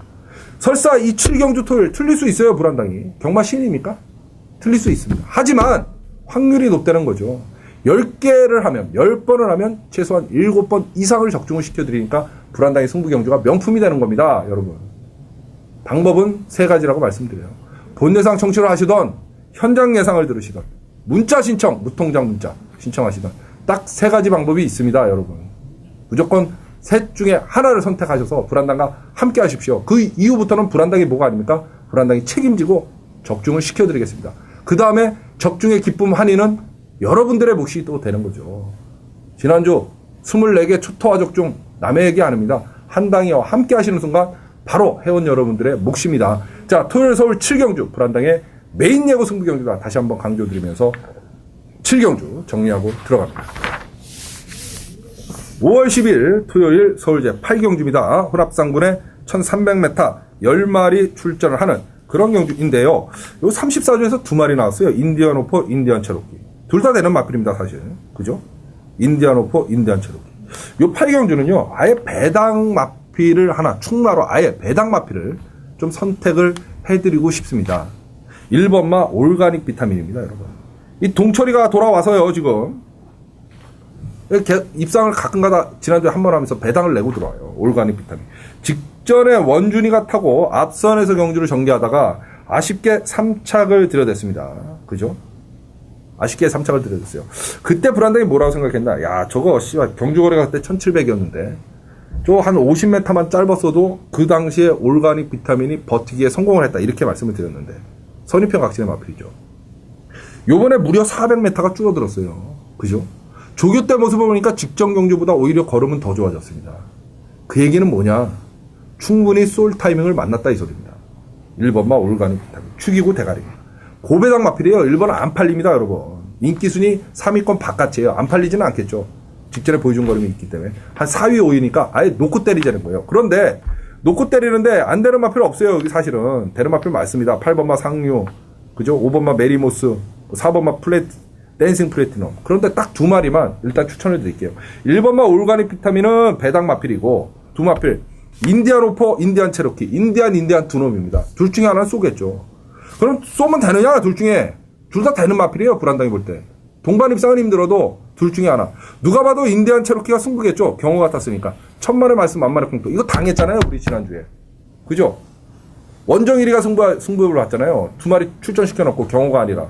설사 이 7경주 토요일 틀릴 수 있어요. 불안당이. 경마 신입니까? 틀릴 수 있습니다. 하지만 확률이 높다는 거죠. 10개를 하면 10번을 하면 최소한 7번 이상을 적중을 시켜드리니까 불안당의 승부 경주가 명품이 되는 겁니다. 여러분. 방법은 3가지라고 말씀드려요. 본예상 청취를 하시던 현장 예상을 들으시던 문자 신청, 무통장 문자 신청하시던 딱 3가지 방법이 있습니다. 여러분. 무조건 셋 중에 하나를 선택하셔서 불안당과 함께 하십시오. 그 이후부터는 불안당이 뭐가 아닙니까? 불안당이 책임지고 적중을 시켜드리겠습니다. 그 다음에 적중의 기쁨 한이는 여러분들의 몫이 또 되는 거죠. 지난주 24개 초토화 적중 남의 얘기 아닙니다. 한당이와 함께 하시는 순간 바로 회원 여러분들의 몫입니다. 자, 토요일 서울 7경주 불안당의 메인 예고 승부 경주다. 다시 한번 강조드리면서 7경주 정리하고 들어갑니다. 5월 10일 토요일 서울제 8경주입니다. 혼합상군의 1300m 10마리 출전을 하는 그런 경주인데요. 요 34조에서 2마리 나왔어요. 인디안 오퍼, 인디안 체로키. 둘 다 되는 마필입니다, 사실. 그죠? 인디안 오퍼, 인디안 체로키. 요 8경주는요, 아예 배당 마필을 하나, 충마로 아예 배당 마필을 좀 선택을 해드리고 싶습니다. 1번마 올가닉 비타민입니다, 여러분. 이 동철이가 돌아와서요, 지금. 입상을 가끔가다 지난주에 한 번 하면서 배당을 내고 들어와요. 올가닉 비타민. 직전에 원준이가 타고 앞선에서 경주를 전개하다가 아쉽게 3착을 들여댔습니다. 그죠? 아쉽게 3착을 들여댔어요. 그때 불안당이 뭐라고 생각했나? 야, 저거 씨발 경주거래가 그때 1700이었는데 저 한 50m만 짧았어도 그 당시에 올가닉 비타민이 버티기에 성공을 했다. 이렇게 말씀을 드렸는데 선입견 각진의 마필이죠. 요번에 무려 400m가 줄어들었어요. 그죠? 조교 때 모습을 보니까 직전 경주보다 오히려 걸음은 더 좋아졌습니다. 그 얘기는 뭐냐? 충분히 쏠 타이밍을 만났다 이 소리입니다. 1번마 올가닉 비타민. 축이고 대가리. 고배당 마필이에요. 1번은 안 팔립니다, 여러분. 인기순위 3위권 바깥이에요. 안 팔리지는 않겠죠. 직전에 보여준 걸음이 있기 때문에. 한 4위, 5위니까 아예 놓고 때리자는 거예요. 그런데 놓고 때리는데 안 되는 마필 없어요. 여기 사실은. 되는 마필 많습니다. 8번마 상류, 그죠? 5번마 메리모스, 4번마 댄싱 플래티넘. 그런데 딱 2마리만 일단 추천을 드릴게요. 1번마 올가닉 비타민은 배당 마필이고 2마필 인디안 오퍼, 인디안 체로키, 인디안 두 놈입니다. 둘 중에 하나는 쏘겠죠. 그럼 쏘면 되느냐? 둘 중에. 둘 다 되는 마필이에요. 불안당이 볼 때. 동반 입상은 힘들어도 둘 중에 하나. 누가 봐도 인디안 체로키가 승부겠죠. 경호 같았으니까. 천만의 말씀 만만의 공도. 이거 당했잖아요. 우리 지난주에. 그죠? 원정 1위가 승부를 봤잖아요. 2마리 출전시켜놓고 경호가 아니라.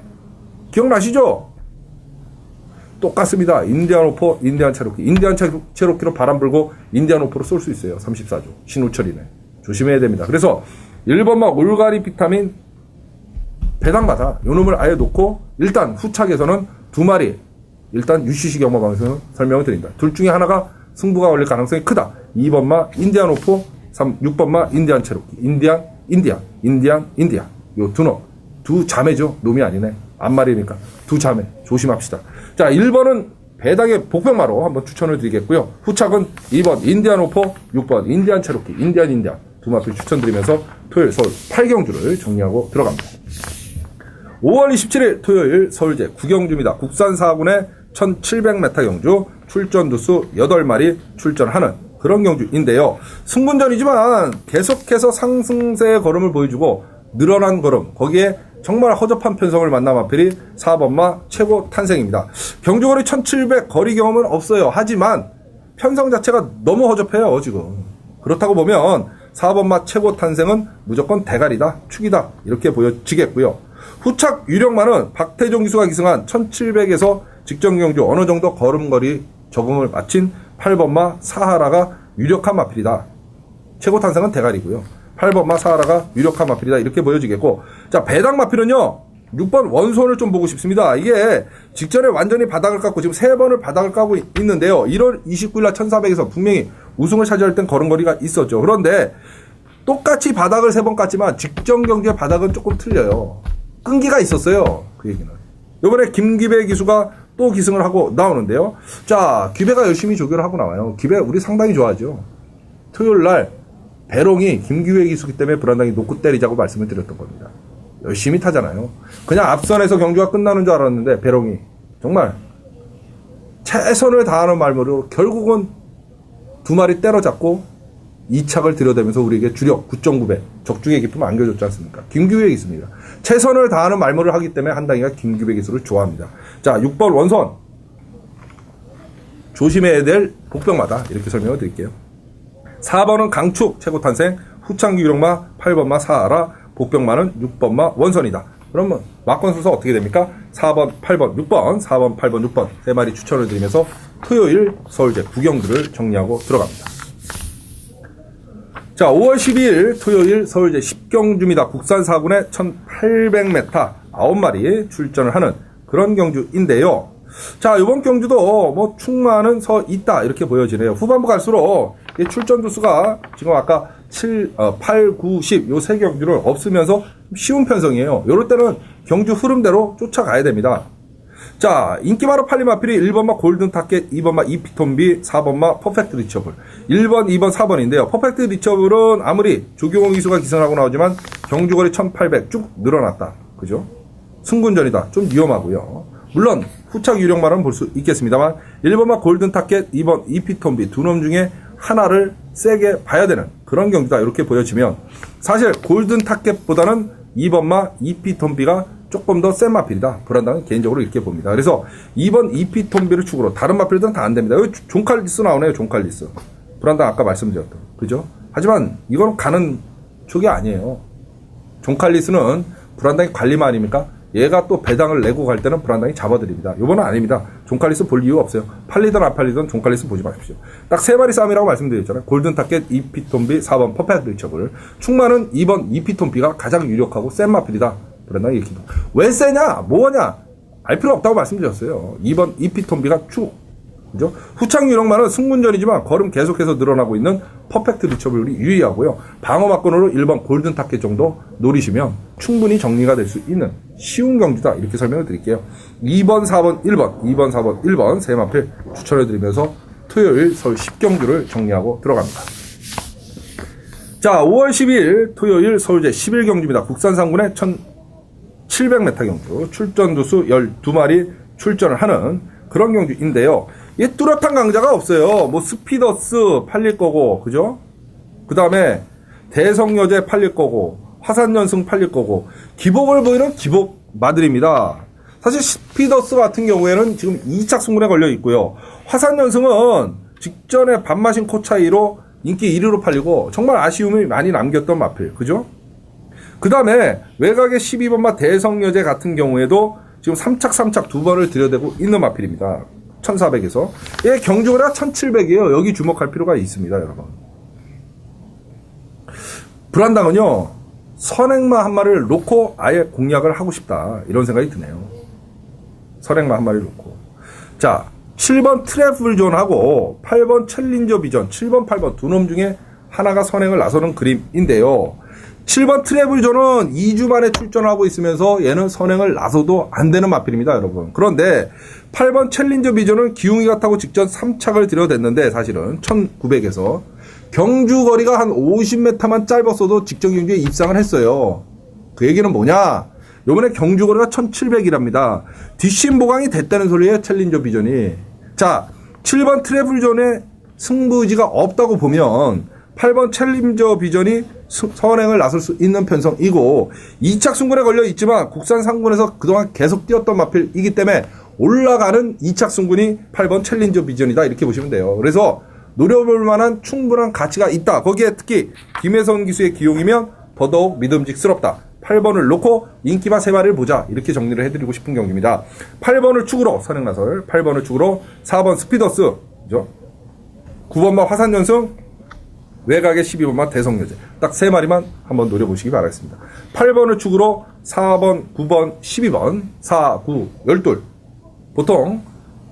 기억나시죠? 똑같습니다. 인디안 오퍼, 인디안 체로키. 인디안 체로키로 바람 불고 인디안 오퍼로 쏠 수 있어요. 34조. 신우철이네. 조심해야 됩니다. 그래서 1번마 올가리 비타민 배당받아. 요 놈을 아예 놓고 일단 후착에서는 2마리 일단 UCC 경마방에서 설명을 드립니다. 둘 중에 하나가 승부가 걸릴 가능성이 크다. 2번마 인디안 오퍼, 6번마 인디안 체로키. 인디안. 요 두 놈. 두 자매죠. 놈이 아니네. 앞말이니까. 두 자매. 조심합시다. 자, 1번은 배당의 복병마로 한번 추천을 드리겠고요. 후착은 2번 인디안 오퍼, 6번 인디안 체로키, 인디안 두 마필 추천드리면서 토요일 서울 8경주를 정리하고 들어갑니다. 5월 27일 토요일 서울제 9경주입니다. 국산 4군의 1700m 경주 출전 두수 8마리 출전하는 그런 경주인데요. 승분전이지만 계속해서 상승세의 걸음을 보여주고 늘어난 걸음, 거기에 정말 허접한 편성을 만난 마필이 4번마 최고 탄생입니다. 경주거리 1700 거리 경험은 없어요. 하지만 편성 자체가 너무 허접해요, 지금. 그렇다고 보면 4번마 최고 탄생은 무조건 대가리다, 축이다 이렇게 보여지겠고요. 후착 유력마는 박태종 기수가 기승한 1700에서 직전 경주 어느 정도 걸음거리 적응을 마친 8번마 사하라가 유력한 마필이다. 최고 탄생은 대가리고요. 8번마 사하라가 유력한 마필이다. 이렇게 보여지겠고. 자, 배당 마필은요. 6번 원손을 좀 보고 싶습니다. 이게 직전에 완전히 바닥을 깎고 지금 3번을 바닥을 까고 있는데요. 1월 29일날 1400에서 분명히 우승을 차지할 땐 걸음거리가 있었죠. 그런데 똑같이 바닥을 3번 깠지만 직전 경기의 바닥은 조금 틀려요. 끈기가 있었어요. 그 얘기는. 이번에 김기배 기수가 또 기승을 하고 나오는데요. 자, 기배가 열심히 조교를 하고 나와요. 기배 우리 상당히 좋아하죠. 토요일날 배롱이 김기배 기수기 때문에 불안당이 놓고 때리자고 말씀을 드렸던 겁니다. 열심히 타잖아요. 그냥 앞선에서 경주가 끝나는 줄 알았는데 배롱이 정말 최선을 다하는 말모로 결국은 2마리 때려잡고 2착을 들여대면서 우리에게 주력 9.9배 적중의 기쁨 안겨줬지 않습니까? 김규배 기수입니다. 최선을 다하는 말모를 하기 때문에 한당이가 김규배 기수를 좋아합니다. 자, 6번 원선 조심해야 될 복병마다 이렇게 설명을 드릴게요. 4번은 강축 최고탄생 후창기 유력마 8번마 사하라 복병마는 6번마 원선이다. 그러면 막권 순서 어떻게 됩니까? 4번, 8번, 6번 4번, 8번, 6번 3마리 추천을 드리면서 토요일 서울제 9경주를 정리하고 들어갑니다. 자, 5월 12일 토요일 서울제 10경주입니다. 국산 4군의 1800m 9마리 출전을 하는 그런 경주인데요. 자, 이번 경주도 뭐 충만은 서 있다 이렇게 보여지네요. 후반부 갈수록 출전 두수가 지금 아까 8, 9, 10 요 세 경주를 없으면서 쉬운 편성이에요. 요럴 때는 경주 흐름대로 쫓아가야 됩니다. 자, 인기마로 팔린 마필이 1번마 골든 타켓, 2번마 이피톤비, 4번마 퍼펙트 리처블. 1번, 2번, 4번인데요. 퍼펙트 리처블은 아무리 조경호 기수가 기선하고 나오지만 경주거리 1800 쭉 늘어났다. 그죠? 승군전이다. 좀 위험하고요. 물론 후착 유력만은 볼 수 있겠습니다만 1번마 골든 타켓, 2번 이피톤비 두 놈 중에 하나를 세게 봐야 되는 그런 경기다. 이렇게 보여지면 사실 골든 타켓보다는 2번마 이피톤비가 조금 더 센 마필이다. 불안당은 개인적으로 이렇게 봅니다. 그래서 2번 이피톤비를 축으로 다른 마필들은 다 안 됩니다. 여기 존칼리스 나오네요. 존칼리스. 불안당 아까 말씀드렸던. 그죠? 하지만 이건 가는 쪽이 아니에요. 존칼리스는 불안당의 관리만 아닙니까? 얘가 또 배당을 내고 갈 때는 불안당이 잡아드립니다. 요번은 아닙니다. 존칼리스 볼 이유가 없어요. 팔리든 안 팔리든 존칼리스 보지 마십시오. 딱 세 마리 싸움이라고 말씀드렸잖아요. 골든 타켓, 이피톤비, 4번 퍼펙트 리처블. 충만은 2번 이피톤비가 가장 유력하고 센 마필이다. 불안당이 이렇게. 왜 세냐? 뭐냐? 알 필요 없다고 말씀드렸어요. 2번 이피톤비가 축. 그죠? 후착 유력만은 승군전이지만 걸음 계속해서 늘어나고 있는 퍼펙트 리처블이 유리하고요. 방어 막건으로 1번 골든 타켓 정도 노리시면 충분히 정리가 될 수 있는 쉬운 경주다. 이렇게 설명을 드릴게요. 2번, 4번, 1번, 2번, 4번, 1번 세 마필 추천해 드리면서 토요일 서울 10경주를 정리하고 들어갑니다. 자, 5월 10일 토요일 서울제 11경주입니다. 국산 상군의 1700m 경주 출전 두수 12마리 출전을 하는 그런 경주인데요. 이 뚜렷한 강자가 없어요. 뭐 스피더스 팔릴 거고, 그죠? 그 다음에 대성여제 팔릴 거고, 화산연승 팔릴 거고, 기복을 보이는 기복 마들입니다. 사실 스피더스 같은 경우에는 지금 2착 승군에 걸려 있고요. 화산연승은 직전에 반마신 코 차이로 인기 1위로 팔리고 정말 아쉬움이 많이 남겼던 마필, 그죠? 그 다음에 외곽의 12번마 대성여제 같은 경우에도 지금 3착 두 번을 들여대고 있는 마필입니다. 1400에서. 예, 경주거리가 1700이에요. 여기 주목할 필요가 있습니다, 여러분. 불안당은요, 선행마 한 마리를 놓고 아예 공략을 하고 싶다. 이런 생각이 드네요. 선행마 한 마리를 놓고. 자, 7번 트래블 존하고 8번 챌린저 비전, 7번, 8번 두 놈 중에 하나가 선행을 나서는 그림인데요. 7번 트래블 존은 2주 만에 출전하고 있으면서 얘는 선행을 나서도 안 되는 마필입니다, 여러분. 그런데 8번 챌린저 비전은 기웅이가 타고 직전 3착을 들여댔는데 사실은 1900에서 경주거리가 한 50m만 짧았어도 직전 경주에 입상을 했어요. 그 얘기는 뭐냐? 요번에 경주거리가 1700이랍니다. 뒷심 보강이 됐다는 소리예요, 챌린저 비전이. 자, 7번 트래블 존의 승부의지가 없다고 보면 8번 챌린저 비전이 선행을 나설 수 있는 편성이고 2착 승군에 걸려 있지만 국산 상군에서 그동안 계속 뛰었던 마필이기 때문에 올라가는 2착 승군이 8번 챌린저 비전이다. 이렇게 보시면 돼요. 그래서 노려볼 만한 충분한 가치가 있다. 거기에 특히 김혜선 기수의 기용이면 더더욱 믿음직스럽다. 8번을 놓고 인기마 3마리를 보자. 이렇게 정리를 해드리고 싶은 경기입니다. 8번을 축으로 선행 나설, 8번을 축으로 4번 스피더스, 그죠? 9번마 화산연승, 외곽의 12번만 대성여제. 딱 3마리만 한번 노려보시기 바라겠습니다. 8번을 축으로 4번, 9번, 12번, 4, 9, 12. 보통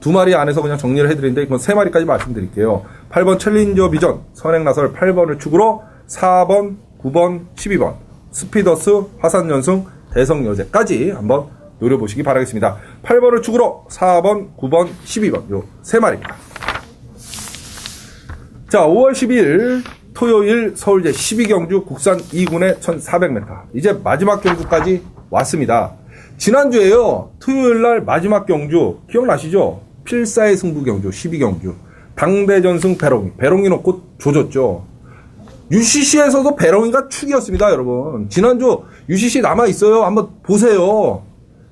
2마리 안에서 그냥 정리를 해드리는데 이건 3마리까지 말씀드릴게요. 8번 챌린저 비전, 선행 나설 8번을 축으로 4번, 9번, 12번, 스피더스, 화산연승, 대성여제까지 한번 노려보시기 바라겠습니다. 8번을 축으로 4번, 9번, 12번. 요 3마리입니다. 자, 5월 12일 토요일 서울제 12경주 국산 2군의 1400m. 이제 마지막 경주까지 왔습니다. 지난주에요. 토요일날 마지막 경주 기억나시죠? 필사의 승부 경주 12경주. 당대전승 배롱이. 배롱이 놓고 조졌죠. UCC에서도 배롱이가 축이었습니다, 여러분. 지난주 UCC 남아있어요. 한번 보세요.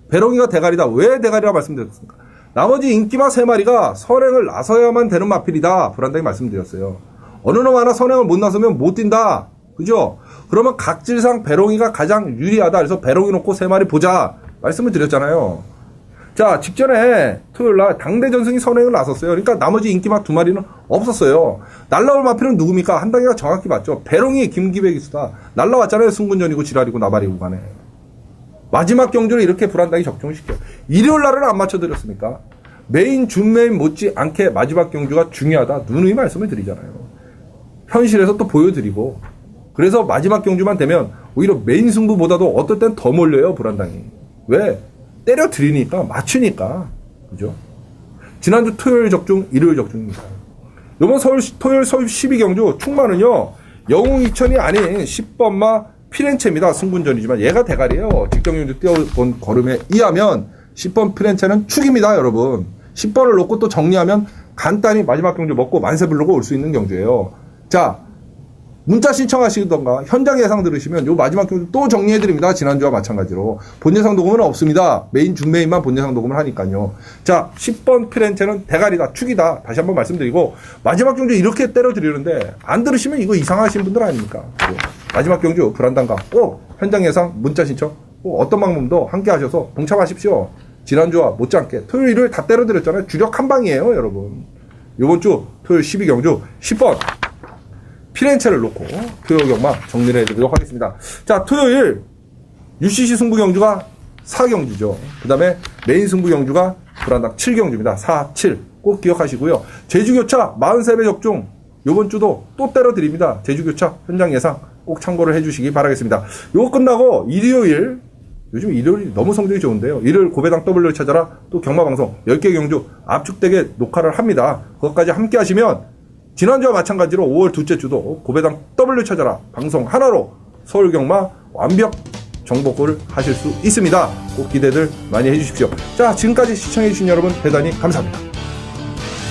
배롱이가 대가리다. 왜 대가리라고 말씀드렸습니까? 나머지 인기마 3마리가 선행을 나서야만 되는 마필이다. 불안당히 말씀드렸어요. 어느 놈 하나 선행을 못 나서면 못 뛴다. 그죠? 그러면 각질상 배롱이가 가장 유리하다. 그래서 배롱이 놓고 3마리 보자. 말씀을 드렸잖아요. 자, 직전에 토요일날 당대전승이 선행을 나섰어요. 그러니까 나머지 인기마 2마리는 없었어요. 날라올 마필은 누굽니까? 한 단계가 정확히 맞죠. 배롱이 김기백이 수다. 날라왔잖아요. 승군전이고 지랄이고 나발이고 간에. 마지막 경주를 이렇게 불안당이 적중시켜요. 일요일 날은 안 맞춰드렸습니까? 메인, 준메인 못지않게 마지막 경주가 중요하다. 누누이 말씀을 드리잖아요. 현실에서 또 보여드리고. 그래서 마지막 경주만 되면 오히려 메인 승부보다도 어떨 땐 더 몰려요, 불안당이. 왜? 때려드리니까, 맞추니까. 그죠? 지난주 토요일 적중, 일요일 적중입니다. 이번 토요일 서울 12경주 충마는요, 영웅 2000이 아닌 10번마 피렌체입니다. 승분전이지만 얘가 대가리예요. 직경경주 뛰어본 걸음에 의하면 10번 피렌체는 축입니다, 여러분. 10번을 놓고 또 정리하면 간단히 마지막 경주 먹고 만세 부르고 올 수 있는 경주예요. 자, 문자 신청하시던가 현장 예상 들으시면 요 마지막 경주 또 정리해드립니다. 지난주와 마찬가지로. 본 예상 도금은 없습니다. 메인 준메인만 본 예상 도금을 하니까요. 자, 10번 피렌체는 대가리다, 축이다. 다시 한번 말씀드리고 마지막 경주 이렇게 때려드리는데 안 들으시면 이거 이상하신 분들 아닙니까? 마지막 경주 불안당가 꼭 현장 예상 문자 신청 꼭 어떤 방법도 함께 하셔서 동참하십시오. 지난주와 못지않게 토요일 일요일 다 때려드렸잖아요. 주력 한 방이에요, 여러분. 요번 주 토요일 12경주 10번 피렌체를 놓고 토요일 경마 정리를 해드리도록 하겠습니다. 자, 토요일 UCC 승부 경주가 4경주죠. 그 다음에 메인 승부 경주가 불안당 7경주입니다. 4, 7 꼭 기억하시고요. 제주교차 43배 적중 요번 주도 또 때려드립니다. 제주교차 현장 예상 꼭 참고를 해주시기 바라겠습니다. 요거 끝나고 일요일, 요즘 일요일이 너무 성적이 좋은데요. 일요일 고배당 W를 찾아라 또 경마방송 10개 경주 압축되게 녹화를 합니다. 그것까지 함께 하시면 지난주와 마찬가지로 5월 둘째 주도 고배당 W 찾아라 방송 하나로 서울 경마 완벽 정보골을 하실 수 있습니다. 꼭 기대들 많이 해주십시오. 자, 지금까지 시청해주신 여러분 대단히 감사합니다.